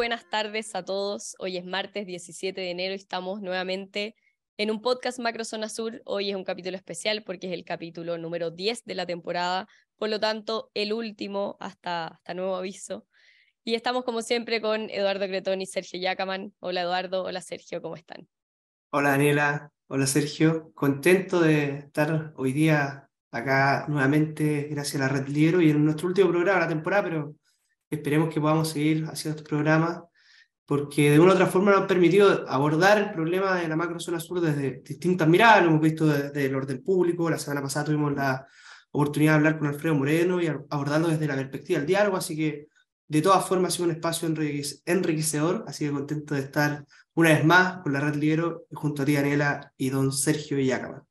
buenas tardes a todos. Hoy es martes 17 de enero y estamos nuevamente en un podcast Macrozona Sur. Hoy es un capítulo especial porque es el capítulo número 10 de la temporada, por lo tanto el último hasta nuevo aviso. Y estamos como siempre con Eduardo Cretón y Sergio Yacaman. Hola Eduardo, hola Sergio, ¿cómo están? Hola Daniela, hola Sergio, contento de estar hoy día acá nuevamente gracias a la Red Libero y en nuestro último programa de la temporada, pero esperemos que podamos seguir haciendo estos programas porque de una u otra forma nos han permitido abordar el problema de la macrozona sur desde distintas miradas. Lo hemos visto desde el orden público. La semana pasada tuvimos la oportunidad de hablar con Alfredo Moreno y abordarlo desde la perspectiva del diálogo, así que de todas formas ha sido un espacio enriquecedor, así que contento de estar una vez más con la Red Libero junto a ti Daniela y don Sergio Villacama.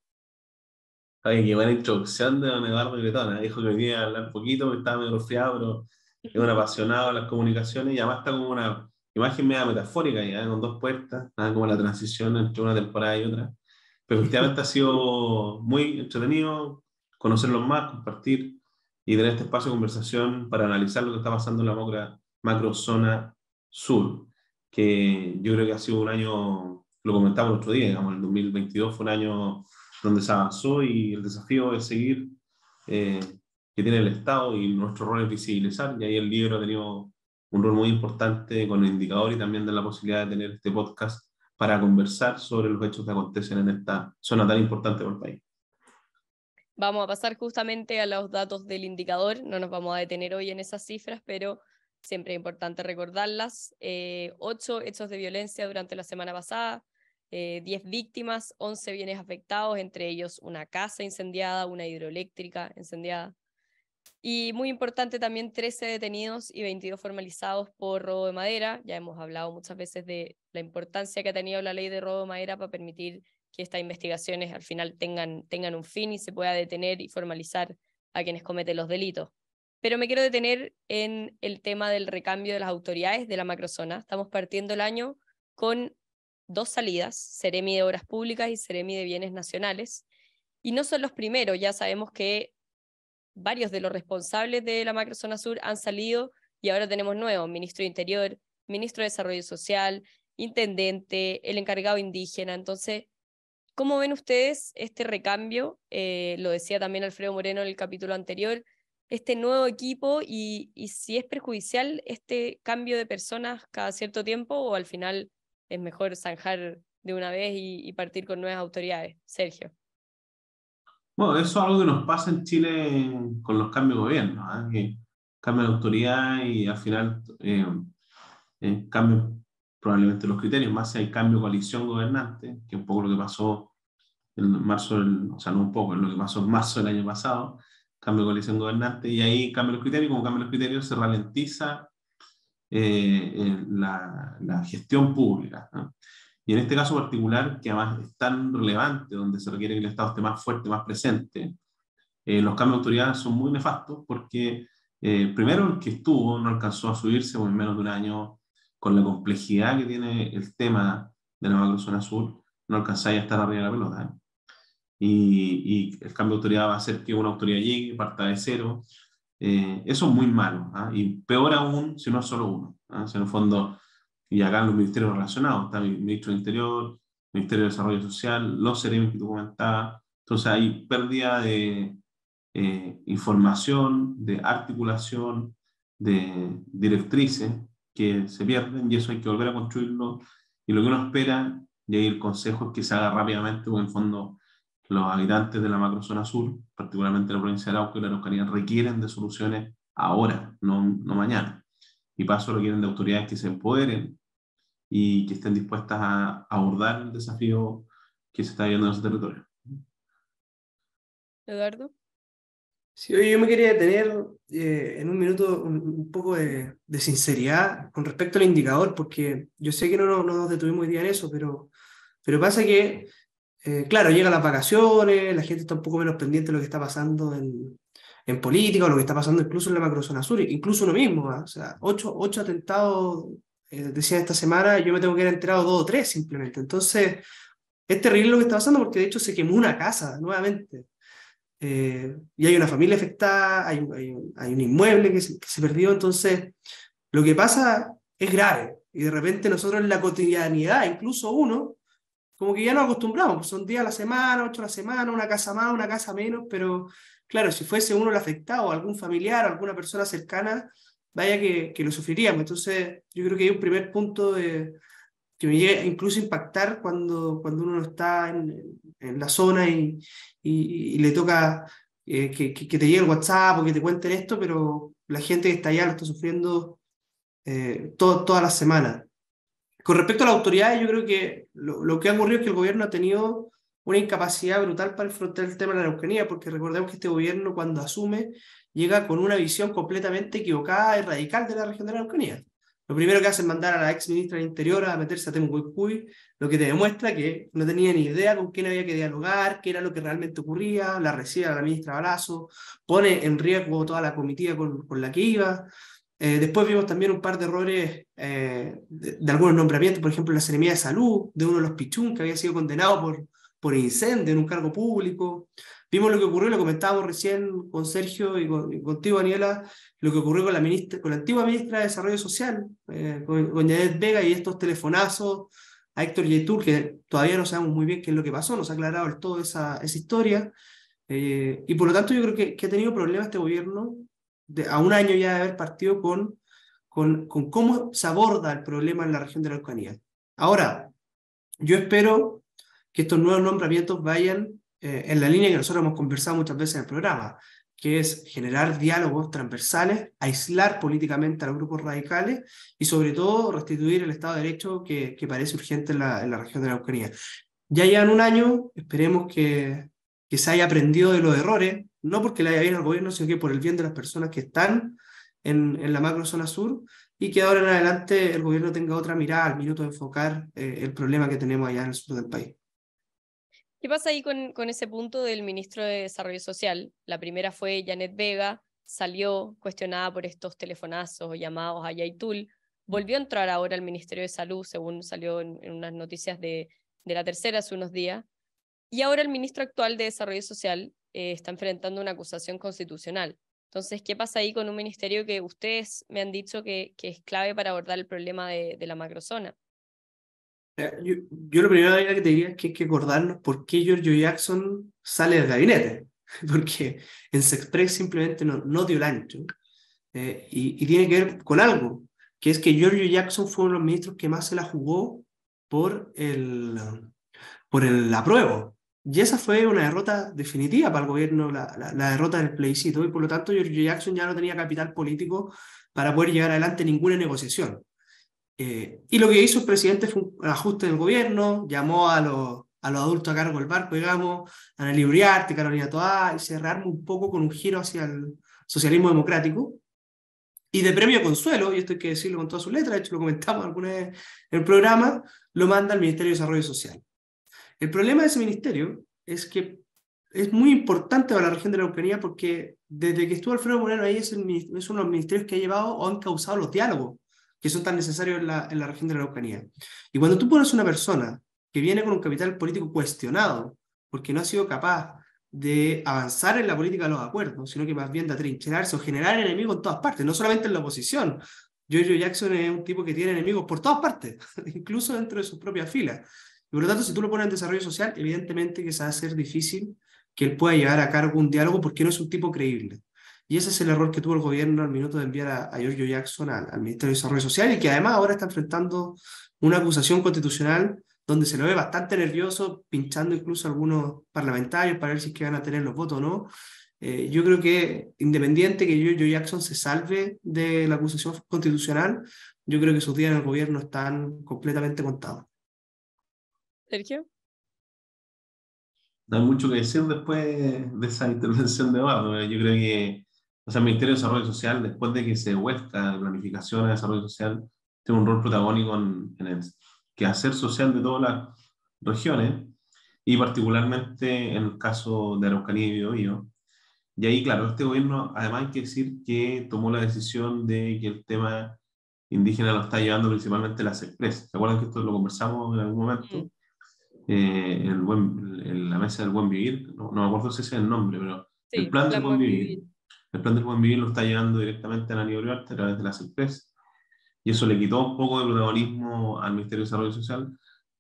Oye, qué buena introducción de don Eduardo Cretona. Dijo que venía a hablar poquito, porque estaba medio resfriado, pero es un apasionado de las comunicaciones y además está como una imagen media metafórica, ya, con dos puertas, nada como la transición entre una temporada y otra. Pero efectivamente ha sido muy entretenido conocerlos más, compartir y tener este espacio de conversación para analizar lo que está pasando en la macrozona sur, que yo creo que ha sido un año, lo comentamos el otro día, digamos, el 2022 fue un año donde se avanzó y el desafío es seguir, que tiene el Estado, y nuestro rol es visibilizar, y ahí el libro ha tenido un rol muy importante con el indicador y también de la posibilidad de tener este podcast para conversar sobre los hechos que acontecen en esta zona tan importante para el país. Vamos a pasar justamente a los datos del indicador, no nos vamos a detener hoy en esas cifras, pero siempre es importante recordarlas. 8 hechos de violencia durante la semana pasada, 10 víctimas, 11 bienes afectados, entre ellos una casa incendiada, una hidroeléctrica incendiada. Y muy importante también 13 detenidos y 22 formalizados por robo de madera. Ya hemos hablado muchas veces de la importancia que ha tenido la ley de robo de madera para permitir que estas investigaciones al final tengan un fin y se pueda detener y formalizar a quienes cometen los delitos. Pero me quiero detener en el tema del recambio de las autoridades de la macrozona. Estamos partiendo el año con 2 salidas, Seremi de Obras Públicas y Seremi de Bienes Nacionales. Y no son los primeros, ya sabemos que varios de los responsables de la macrozona sur han salido y ahora tenemos nuevos: ministro de Interior, ministro de Desarrollo Social, intendente, el encargado indígena. Entonces, ¿cómo ven ustedes este recambio? Lo decía también Alfredo Moreno en el capítulo anterior, este nuevo equipo y si es perjudicial este cambio de personas cada cierto tiempo o al final es mejor zanjar de una vez y partir con nuevas autoridades. Sergio. Bueno, eso es algo que nos pasa en Chile con los cambios de gobierno, ¿eh? Que cambian de autoridad y al final cambian probablemente los criterios, más si hay cambio de coalición gobernante, que es un poco lo que pasó en marzo, o sea, no un poco, es lo que pasó en marzo del año pasado, cambio de coalición gobernante, y ahí cambian los criterios, como cambian los criterios se ralentiza la gestión pública, ¿no? Y en este caso particular, que además es tan relevante, donde se requiere que el Estado esté más fuerte, más presente, los cambios de autoridad son muy nefastos porque, primero, el que estuvo no alcanzó a subirse por menos de un año con la complejidad que tiene el tema de la macrozona sur, no alcanzáis a estar arriba de la pelota, ¿eh? Y el cambio de autoridad va a hacer que una autoridad llegue, parta de cero. Eso es muy malo, ¿eh? Y peor aún si no es solo uno, ¿eh? Si en el fondo, y acá en los ministerios relacionados, está el ministro del Interior, Ministerio de Desarrollo Social, los seremi que tú comentabas. Entonces hay pérdida de información, de articulación, de directrices que se pierden, y eso hay que volver a construirlo. Y lo que uno espera, y ahí el consejo, es que se haga rápidamente, porque en el fondo los habitantes de la macrozona sur, particularmente la provincia de Arauco y la Araucanía, requieren de soluciones ahora, no mañana. Y paso requieren de autoridades que se empoderen y que estén dispuestas a abordar el desafío que se está viviendo en ese territorio. Eduardo. Sí, oye, yo me quería detener en un minuto un poco de sinceridad con respecto al indicador, porque yo sé que no nos detuvimos hoy día en eso, pero pasa que, claro, llegan las vacaciones, la gente está un poco menos pendiente de lo que está pasando en política o lo que está pasando incluso en la macrozona sur, incluso uno mismo, ¿eh? O sea, 8 atentados, decían esta semana, yo me tengo que haber enterado 2 o 3 simplemente. Entonces, es terrible lo que está pasando porque de hecho se quemó una casa nuevamente. Y hay una familia afectada, hay un inmueble que se perdió. Entonces, lo que pasa es grave, Y de repente nosotros en la cotidianidad, incluso uno, como que ya nos acostumbramos, pues son días a la semana, 8 a la semana, una casa más, una casa menos, pero claro, si fuese uno el afectado, algún familiar, alguna persona cercana, vaya que lo sufriríamos. Entonces, yo creo que hay un primer punto que me llega incluso a impactar cuando uno no está en la zona y le toca que te llegue el WhatsApp o que te cuenten esto, pero la gente que está allá lo está sufriendo todas las semanas. Con respecto a las autoridades, yo creo que lo que ha ocurrido es que el gobierno ha tenido una incapacidad brutal para enfrentar el tema de la Araucanía, porque recordemos que este gobierno cuando asume llega con una visión completamente equivocada y radical de la región de la Araucanía. Lo primero que hace es mandar a la ex ministra del Interior a meterse a Temucuicui, lo que te demuestra que no tenía ni idea con quién había que dialogar, qué era lo que realmente ocurría, la recibe a la ministra Balazo, pone en riesgo toda la comitiva con la que iba. Después vimos también un par de errores de algunos nombramientos, por ejemplo, la Seremía de Salud, de uno de los Pichún, que había sido condenado por incendio en un cargo público. Vimos lo que ocurrió, lo comentábamos recién con Sergio y contigo, Daniela, lo que ocurrió con la antigua ministra de Desarrollo Social, con Janet Vega, y estos telefonazos a Héctor Yaitul, que todavía no sabemos muy bien qué es lo que pasó, no se ha aclarado del todo esa historia. Y por lo tanto yo creo que ha tenido problemas este gobierno a un año ya de haber partido con cómo se aborda el problema en la región de la Araucanía. Ahora, yo espero que estos nuevos nombramientos vayan en la línea que nosotros hemos conversado muchas veces en el programa, que es generar diálogos transversales, aislar políticamente a los grupos radicales y sobre todo restituir el Estado de Derecho que parece urgente en la región de la Araucanía. Ya llevan un año, esperemos que se haya aprendido de los errores, no porque le haya bien al gobierno, sino que por el bien de las personas que están en la macro zona sur, y que ahora en adelante el gobierno tenga otra mirada al minuto de enfocar el problema que tenemos allá en el sur del país. ¿Qué pasa ahí con ese punto del ministro de Desarrollo Social? La primera fue Janet Vega, salió cuestionada por estos telefonazos o llamados a Yaitul, volvió a entrar ahora al Ministerio de Salud, según salió en unas noticias de la tercera hace unos días, y ahora el ministro actual de Desarrollo Social está enfrentando una acusación constitucional. Entonces, ¿qué pasa ahí con un ministerio que ustedes me han dicho que es clave para abordar el problema de la macrozona? Yo lo primero que te diría es que hay que acordarnos por qué Giorgio Jackson sale del gabinete, porque en Sexpress simplemente no dio el ancho, y tiene que ver con algo, que es que Giorgio Jackson fue uno de los ministros que más se la jugó por el apruebo. Y esa fue una derrota definitiva para el gobierno, la derrota del plebiscito, y por lo tanto Giorgio Jackson ya no tenía capital político para poder llevar adelante ninguna negociación. Y lo que hizo el presidente fue un ajuste del gobierno, llamó a los adultos a cargo del barco, digamos, a Ana Uriarte, Carolina Toá, y se rearma un poco con un giro hacia el socialismo democrático. Y de premio consuelo, y esto hay que decirlo con todas sus letras, de hecho lo comentamos alguna vez en el programa, lo manda al Ministerio de Desarrollo Social. El problema de ese ministerio es que es muy importante para la región de la Araucanía porque desde que estuvo Alfredo Moreno ahí es uno de los ministerios que ha llevado o han causado los diálogos que son tan necesarios en la región de la Araucanía. Y cuando tú pones una persona que viene con un capital político cuestionado porque no ha sido capaz de avanzar en la política de los acuerdos, sino que más bien de atrincherarse o generar enemigos en todas partes, no solamente en la oposición. Giorgio Jackson es un tipo que tiene enemigos por todas partes, incluso dentro de sus propias filas. Y por lo tanto, si tú lo pones en desarrollo social, evidentemente que se va a hacer difícil que él pueda llevar a cargo un diálogo porque no es un tipo creíble. Y ese es el error que tuvo el gobierno al minuto de enviar a Giorgio Jackson al Ministerio de Desarrollo Social, y que además ahora está enfrentando una acusación constitucional donde se lo ve bastante nervioso, pinchando incluso a algunos parlamentarios para ver si es que van a tener los votos o no. Yo creo que independiente que Giorgio Jackson se salve de la acusación constitucional, yo creo que sus días en el gobierno están completamente contados. Sergio. No hay mucho que decir después de esa intervención de Eduardo. Yo creo que el Ministerio de Desarrollo Social, después de que se vuelca la planificación de desarrollo social, tiene un rol protagónico en el quehacer social de todas las regiones, y particularmente en el caso de Araucanía y Biobío. Y ahí, claro, este gobierno, además hay que decir que tomó la decisión de que el tema indígena lo está llevando principalmente la Sexpress. ¿Se acuerdan que esto lo conversamos en algún momento? En la mesa del buen vivir, no me acuerdo si ese es el nombre, pero Sí, el plan del buen vivir. vivir. El plan del buen vivir lo está llevando directamente a Ana Uriarte a través de la Sexpress. y eso le quitó un poco de protagonismo al Ministerio de Desarrollo Social,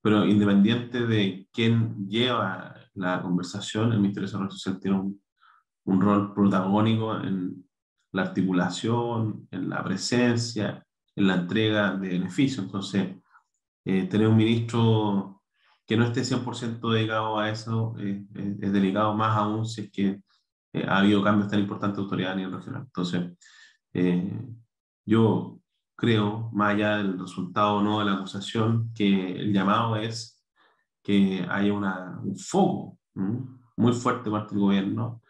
pero independiente de quién lleva la conversación, el Ministerio de Desarrollo Social tiene un rol protagónico en la articulación, en la presencia, en la entrega de beneficios. Entonces, tener un ministro que no esté 100% dedicado a eso es delicado, más aún si es que ha habido cambios tan importantes de autoridad a nivel regional. Entonces, eh, yo creo, más allá del resultado o no de la acusación, que el llamado es que haya un foco muy fuerte parte del gobierno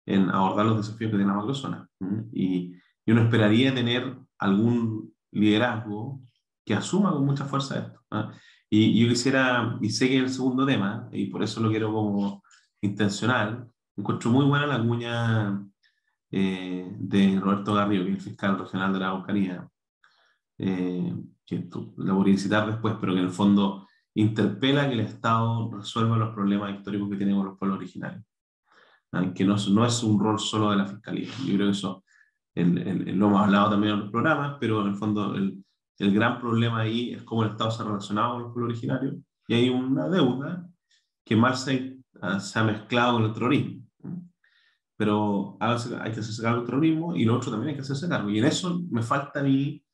en abordar los desafíos que tiene la macrozona. Y uno esperaría tener algún liderazgo que asuma con mucha fuerza esto. Y yo quisiera, y sé que es el segundo tema, y por eso lo quiero como intencional, encuentro muy buena la cuña de Roberto Garrido, que es el fiscal regional de la Araucanía, que la voy a citar después, pero que en el fondo interpela que el Estado resuelva los problemas históricos que tenemos los pueblos originarios, que no es un rol solo de la Fiscalía. Yo creo que eso lo hemos hablado también en los programas, pero en el fondo el gran problema ahí es cómo el Estado se ha relacionado con los pueblos originarios, y hay una deuda que más se ha mezclado con el terrorismo. Pero hay que hacerse cargo del terrorismo y lo otro también hay que hacerse cargo. Y en eso me falta a mí,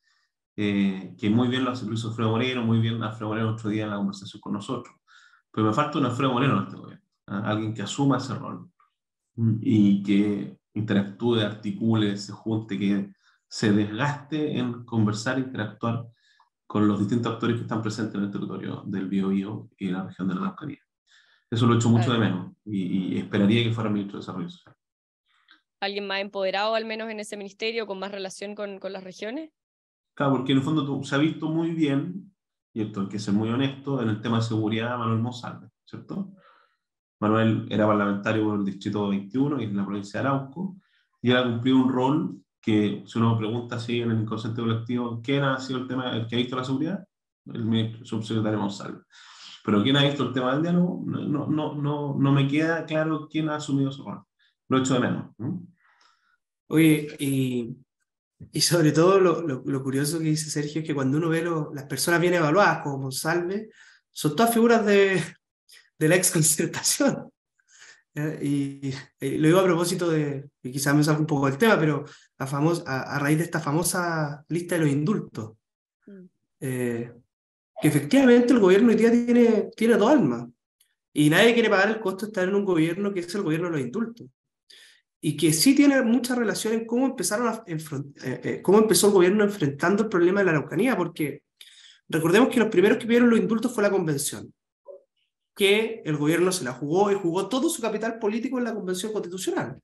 que muy bien lo hace Luis Alfredo Moreno, muy bien Alfredo Moreno otro día en la conversación con nosotros, pero me falta un Alfredo Moreno en este gobierno, alguien que asuma ese rol y que interactúe, articule, se junte, que se desgaste en conversar e interactuar con los distintos actores que están presentes en el territorio del Biobío y la región de la Araucanía. Eso lo echo mucho de Claro. menos y esperaría que fuera ministro de Desarrollo Social. ¿Alguien más empoderado al menos en ese ministerio, con más relación con las regiones? Claro, porque en el fondo se ha visto muy bien, y esto hay que ser muy honesto, en el tema de seguridad Manuel Monsalve, ¿cierto? Manuel era parlamentario por el distrito 21, que es en la provincia de Arauco, y él ha cumplido un rol que, si uno pregunta así en el inconsciente colectivo, ¿quién ha sido el tema, el que ha visto la seguridad? El ministro, subsecretario Monsalve. Pero ¿quién ha visto el tema del diálogo? No me queda claro quién ha asumido ese rol. Lo echo de menos. ¿No? Oye, y sobre todo lo curioso que dice Sergio es que cuando uno ve las personas bien evaluadas, como Monsalve, son todas figuras de la exconcertación. Y lo digo a propósito y quizás me salga un poco del tema, pero a raíz de esta famosa lista de los indultos, Mm. eh, que efectivamente el gobierno hoy día tiene dos almas, y nadie quiere pagar el costo de estar en un gobierno que es el gobierno de los indultos, y que sí tiene mucha relación en cómo empezó el gobierno enfrentando el problema de la Araucanía, porque recordemos que los primeros que pidieron los indultos fue la convención, que el gobierno se la jugó y jugó todo su capital político en la convención constitucional.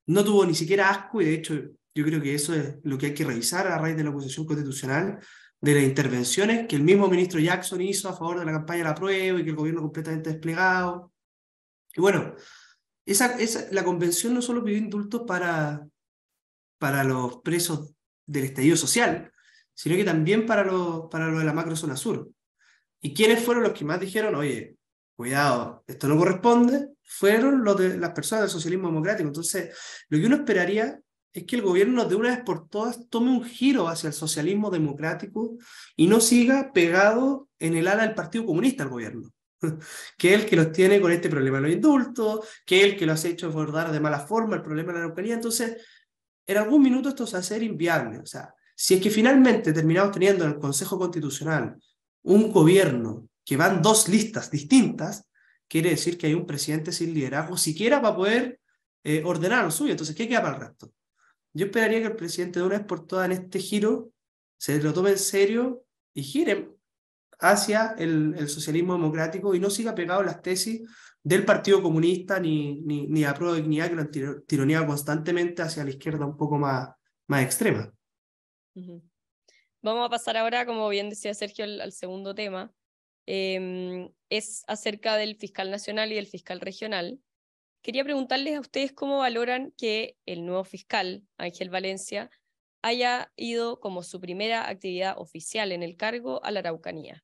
No tuvo ni siquiera asco, y de hecho yo creo que eso es lo que hay que revisar a raíz de la acusación constitucional, de las intervenciones que el mismo ministro Jackson hizo a favor de la campaña de la prueba y que el gobierno completamente desplegado. Y bueno, la convención no solo pidió indultos para los presos del estallido social, sino que también para los de la macrozona sur. ¿Y quiénes fueron los que más dijeron, oye, cuidado, esto no corresponde? Fueron las personas del socialismo democrático. Entonces, lo que uno esperaría es que el gobierno de una vez por todas tome un giro hacia el socialismo democrático y no siga pegado en el ala del Partido Comunista al gobierno, que es el que los tiene con este problema de los indultos, que es el que los ha hecho abordar de mala forma el problema de la Araucanía. Entonces, en algún minuto esto se va a hacer inviable. O sea, si es que finalmente terminamos teniendo en el Consejo Constitucional un gobierno que van dos listas distintas, quiere decir que hay un presidente sin liderazgo siquiera para poder ordenar lo suyo. Entonces, ¿qué queda para el resto? Yo esperaría que el presidente de una vez por todas en este giro se lo tome en serio y gire hacia el socialismo democrático y no siga pegado a las tesis del Partido Comunista ni a Prueba de Dignidad, que lo han tironeado constantemente hacia la izquierda un poco más extrema. Ujú. Vamos a pasar ahora, como bien decía Sergio, al segundo tema. Es acerca del fiscal nacional y del fiscal regional. Quería preguntarles a ustedes cómo valoran que el nuevo fiscal, Ángel Valencia, haya ido como su primera actividad oficial en el cargo a la Araucanía.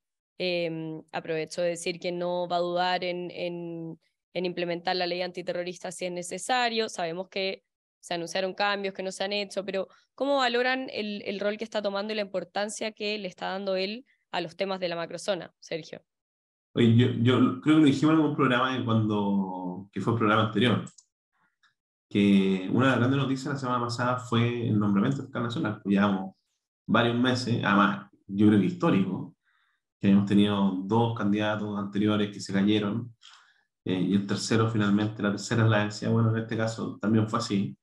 Aprovecho de decir que no va a dudar en implementar la ley antiterrorista si es necesario. Sabemos que se anunciaron cambios que no se han hecho, pero ¿cómo valoran el rol que está tomando y la importancia que le está dando él a los temas de la macrozona, Sergio? Oye, yo creo que lo dijimos en un programa que fue el programa anterior, que una de las grandes noticias la semana pasada fue el nombramiento del fiscal nacional. Pues llevamos varios meses, además, yo creo que histórico, que hemos tenido dos candidatos anteriores que se cayeron, y el tercero finalmente, la tercera es la vencida. Bueno, en este caso también fue así.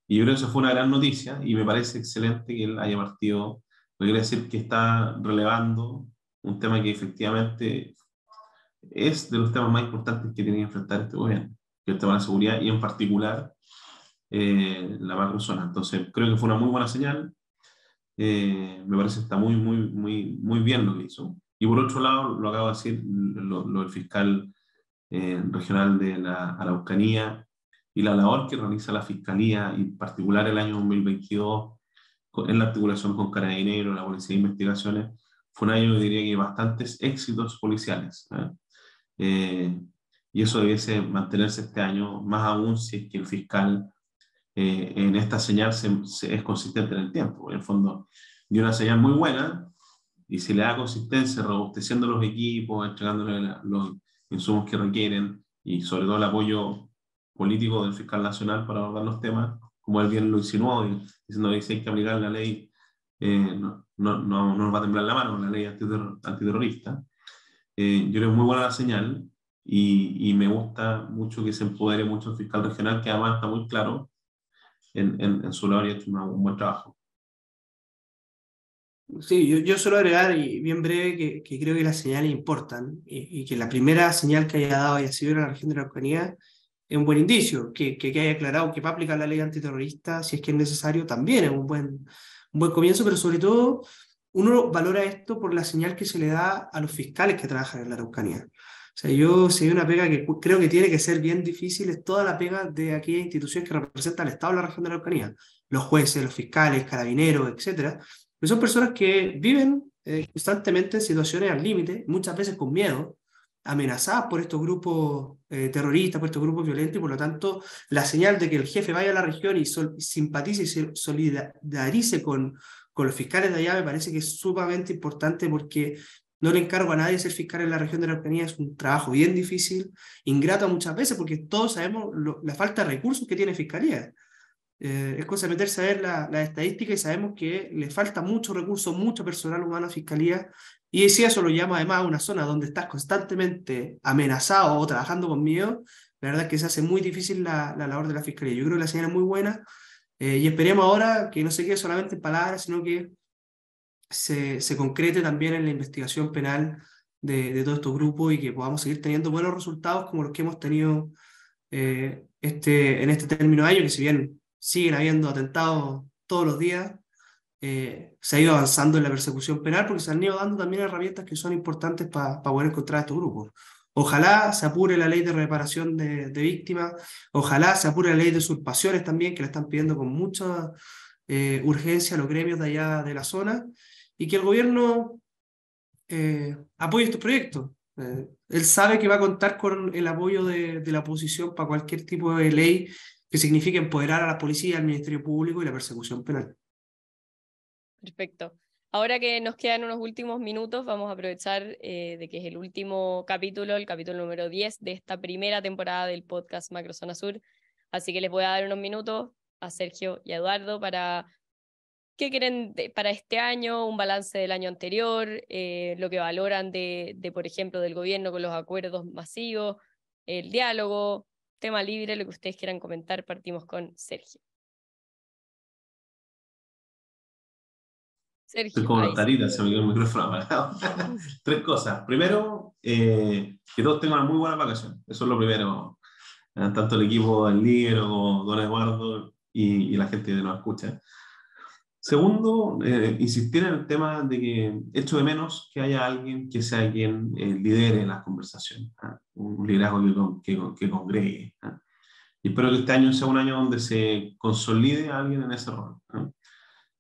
Y yo creo que eso fue una gran noticia y me parece excelente que él haya partido, porque quiere decir que está relevando un tema que efectivamente es de los temas más importantes que tiene que enfrentar este gobierno, que es el tema de la seguridad y en particular la macrozona. Entonces creo que fue una muy buena señal. Me parece que está muy bien lo que hizo. Y por otro lado, lo acabo de decir, lo del fiscal regional de la Araucanía y la labor que realiza la Fiscalía, y en particular el año 2022, en la articulación con Carabineros, la Policía de Investigaciones, fue un año, yo diría que bastantes éxitos policiales. Y eso debiese mantenerse este año, más aún si es que el fiscal en esta señal es consistente en el tiempo. En el fondo, dio una señal muy buena, y si le da consistencia, robusteciendo los equipos, entregándole los insumos que requieren, y sobre todo el apoyo político del fiscal nacional para abordar los temas, como él bien lo insinuó, diciendo que si hay que aplicar la ley, no nos va a temblar la mano, la ley antiterrorista. Yo creo que es muy buena la señal, y me gusta mucho que se empodere mucho el fiscal regional, que además está muy claro en su labor y ha hecho un buen trabajo. Sí, yo suelo agregar, y bien breve, que creo que las señales importan y que la primera señal que haya dado haya sido en la región de la Araucanía es un buen indicio, que haya aclarado que va a aplicar la ley antiterrorista si es que es necesario, también es un buen comienzo, pero sobre todo uno valora esto por la señal que se le da a los fiscales que trabajan en la Araucanía. O sea, si hay una pega que creo que tiene que ser bien difícil, es toda la pega de aquellas instituciones que representan al Estado en la región de la Araucanía, los jueces, los fiscales, carabineros, etcétera. Pero son personas que viven constantemente en situaciones al límite, muchas veces con miedo, amenazadas por estos grupos terroristas, por estos grupos violentos, y por lo tanto la señal de que el jefe vaya a la región y simpatice y se solidarice con los fiscales de allá me parece que es sumamente importante, porque no le encargo a nadie ser fiscal en la región de la Araucanía, es un trabajo bien difícil, ingrato muchas veces, porque todos sabemos la falta de recursos que tiene Fiscalía. Es cosa de meterse a ver la estadística y sabemos que le falta mucho recurso, mucho personal humano a Fiscalía, y si eso lo llama además a una zona donde estás constantemente amenazado o trabajando con miedo, la verdad es que se hace muy difícil la labor de la Fiscalía. Yo creo que la señal es muy buena, y esperemos ahora que no se quede solamente en palabras, sino que se concrete también en la investigación penal de todos estos grupos, y que podamos seguir teniendo buenos resultados como los que hemos tenido en este término de año, que si bien siguen habiendo atentados todos los días, se ha ido avanzando en la persecución penal, porque se han ido dando también herramientas que son importantes para poder encontrar a estos grupos. Ojalá se apure la ley de reparación de víctimas, ojalá se apure la ley de usurpaciones también, que la están pidiendo con mucha urgencia los gremios de allá de la zona, y que el gobierno apoye estos proyectos. Él sabe que va a contar con el apoyo de la oposición para cualquier tipo de ley que signifique empoderar a la policía, al Ministerio Público y la persecución penal. Perfecto. Ahora que nos quedan unos últimos minutos, vamos a aprovechar de que es el último capítulo, el capítulo número 10 de esta primera temporada del podcast Macrozona Sur. Así que les voy a dar unos minutos a Sergio y a Eduardo para qué quieren para este año, un balance del año anterior, lo que valoran por ejemplo, del gobierno con los acuerdos masivos, el diálogo, tema libre, lo que ustedes quieran comentar. Partimos con Sergio. Estoy Sergio, como ahí los sí. taritas, se me quedó el micrófono apagado. Tres cosas. Primero, que todos tengan una muy buena vacación. Eso es lo primero. Tanto el equipo del líder como don Eduardo y la gente que nos escucha. Segundo, insistir en el tema de que echo de menos que haya alguien que sea quien lidere las conversaciones, un liderazgo que congregue. Y espero que este año sea un año donde se consolide a alguien en ese rol.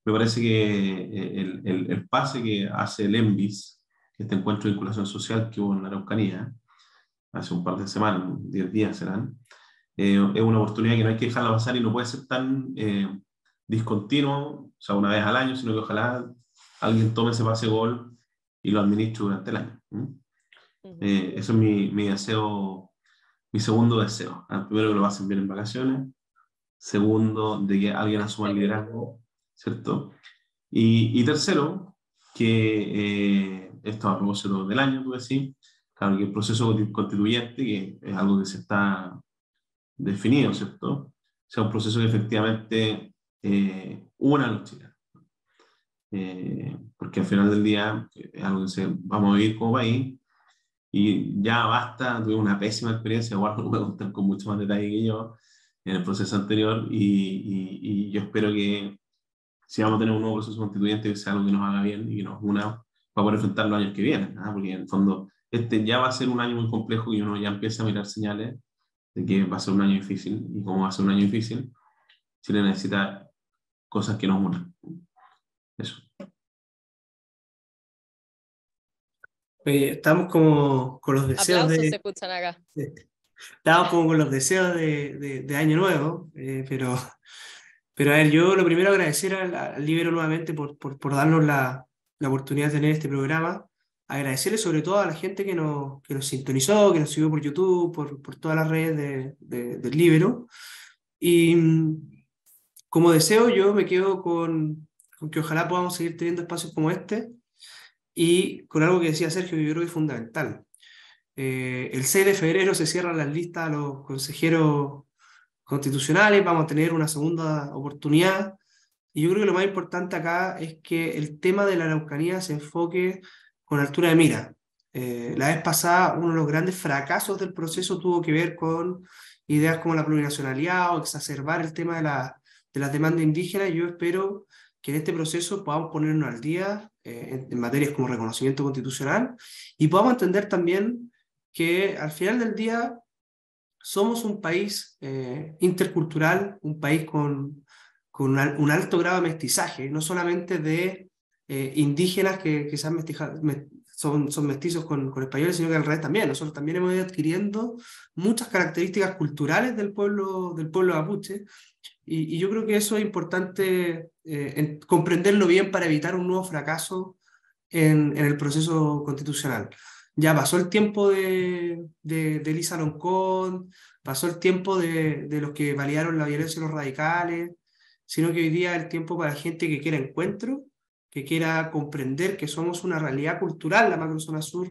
Me parece que el pase que hace el ENVIS, este encuentro de vinculación social que hubo en la Araucanía, hace un par de semanas, 10 días serán, es una oportunidad que no hay que dejarla pasar y no puede ser tan discontinuo, o sea, una vez al año, sino que ojalá alguien tome ese pase gol y lo administre durante el año. Eso es mi deseo, mi segundo deseo. Primero, que lo pasen bien en vacaciones. Segundo, de que alguien asuma el liderazgo, ¿cierto? Y tercero, que esto a propósito del año, tú decís, claro, que el proceso constituyente, que es algo que se está definido, ¿cierto? Sea un proceso que efectivamente una a los chilenos. Porque al final del día es algo que vamos a vivir como país y ya basta, tuve una pésima experiencia, igual lo voy a contar con mucho más detalle que yo en el proceso anterior y yo espero que si vamos a tener un nuevo proceso constituyente que sea algo que nos haga bien y que nos una para poder enfrentar los años que vienen, ¿no? Porque en el fondo este ya va a ser un año muy complejo y uno ya empieza a mirar señales de que va a ser un año difícil y como va a ser un año difícil, Chile necesita cosas que nos unan. Eso. Oye, estamos como con los deseos Aplausos se escuchan acá. estamos como con los deseos de Año Nuevo, pero a ver, yo lo primero agradecer al Libero nuevamente por darnos la oportunidad de tener este programa, agradecerle sobre todo a la gente que nos sintonizó, que nos siguió por YouTube, por todas las redes del Libero, y como deseo yo me quedo con que ojalá podamos seguir teniendo espacios como este, y con algo que decía Sergio, que yo creo que es fundamental. El 6 de febrero se cierran las listas a los consejeros constitucionales, vamos a tener una segunda oportunidad, y yo creo que lo más importante acá es que el tema de la Araucanía se enfoque con altura de mira. La vez pasada, uno de los grandes fracasos del proceso tuvo que ver con ideas como la plurinacionalidad o exacerbar el tema de las demandas indígenas, y yo espero que en este proceso podamos ponernos al día en materias como reconocimiento constitucional y podamos entender también que al final del día somos un país intercultural, un país con un alto grado de mestizaje, no solamente de indígenas que se han son mestizos con españoles, sino que al revés también. Nosotros también hemos ido adquiriendo muchas características culturales del pueblo mapuche, y yo creo que eso es importante comprenderlo bien para evitar un nuevo fracaso en el proceso constitucional. Ya pasó el tiempo de Elisa Loncón, pasó el tiempo de los que validaron la violencia de los radicales, sino que hoy día es el tiempo para gente que quiera encuentro, que quiera comprender que somos una realidad cultural, la macrozona sur,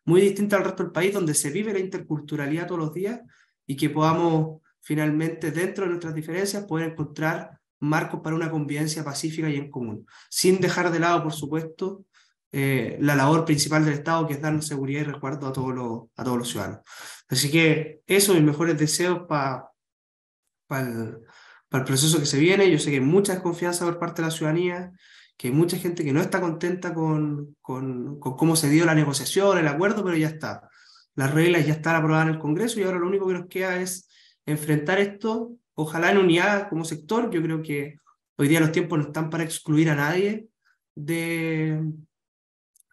muy distinta al resto del país, donde se vive la interculturalidad todos los días, y que podamos finalmente, dentro de nuestras diferencias, poder encontrar marcos para una convivencia pacífica y en común, sin dejar de lado, por supuesto, la labor principal del Estado, que es darnos seguridad y resguardo a todos los ciudadanos. Así que eso, mis mejores deseos para el proceso que se viene. Yo sé que hay mucha desconfianza por parte de la ciudadanía, que hay mucha gente que no está contenta con cómo se dio la negociación, el acuerdo, pero ya está. Las reglas ya están aprobadas en el Congreso y ahora lo único que nos queda es enfrentar esto, ojalá en unidad como sector. Yo creo que hoy día los tiempos no están para excluir a nadie de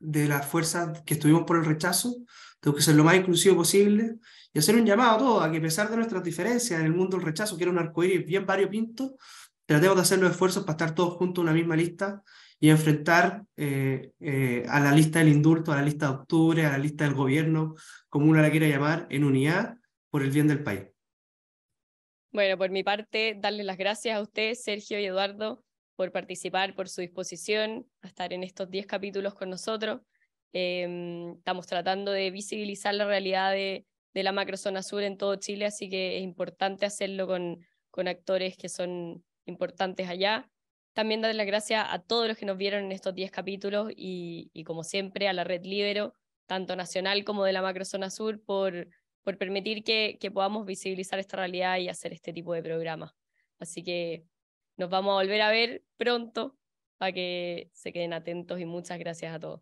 las fuerzas que estuvimos por el rechazo. Tengo que ser lo más inclusivo posible y hacer un llamado a todos a que, a pesar de nuestras diferencias en el mundo del rechazo, que era un arcoíris bien variopinto, tratemos de hacer los esfuerzos para estar todos juntos en una misma lista y enfrentar a la lista del indulto, a la lista de octubre, a la lista del gobierno, como uno la quiera llamar, en unidad por el bien del país. Bueno, por mi parte, darles las gracias a ustedes, Sergio y Eduardo, por participar, por su disposición a estar en estos 10 capítulos con nosotros. Estamos tratando de visibilizar la realidad de la macrozona sur en todo Chile, así que es importante hacerlo con actores que son importantes allá. También darles las gracias a todos los que nos vieron en estos 10 capítulos y como siempre a la Red Libero, tanto nacional como de la macrozona sur, por permitir que podamos visibilizar esta realidad y hacer este tipo de programas. Así que nos vamos a volver a ver pronto para que se queden atentos y muchas gracias a todos.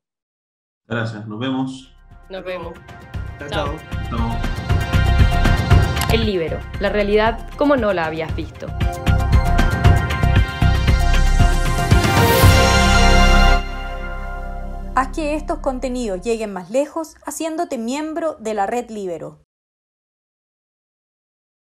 Gracias, nos vemos. Nos vemos. Chao. Chao. El Libero, la realidad como no la habías visto. Haz que estos contenidos lleguen más lejos haciéndote miembro de la Red Libero.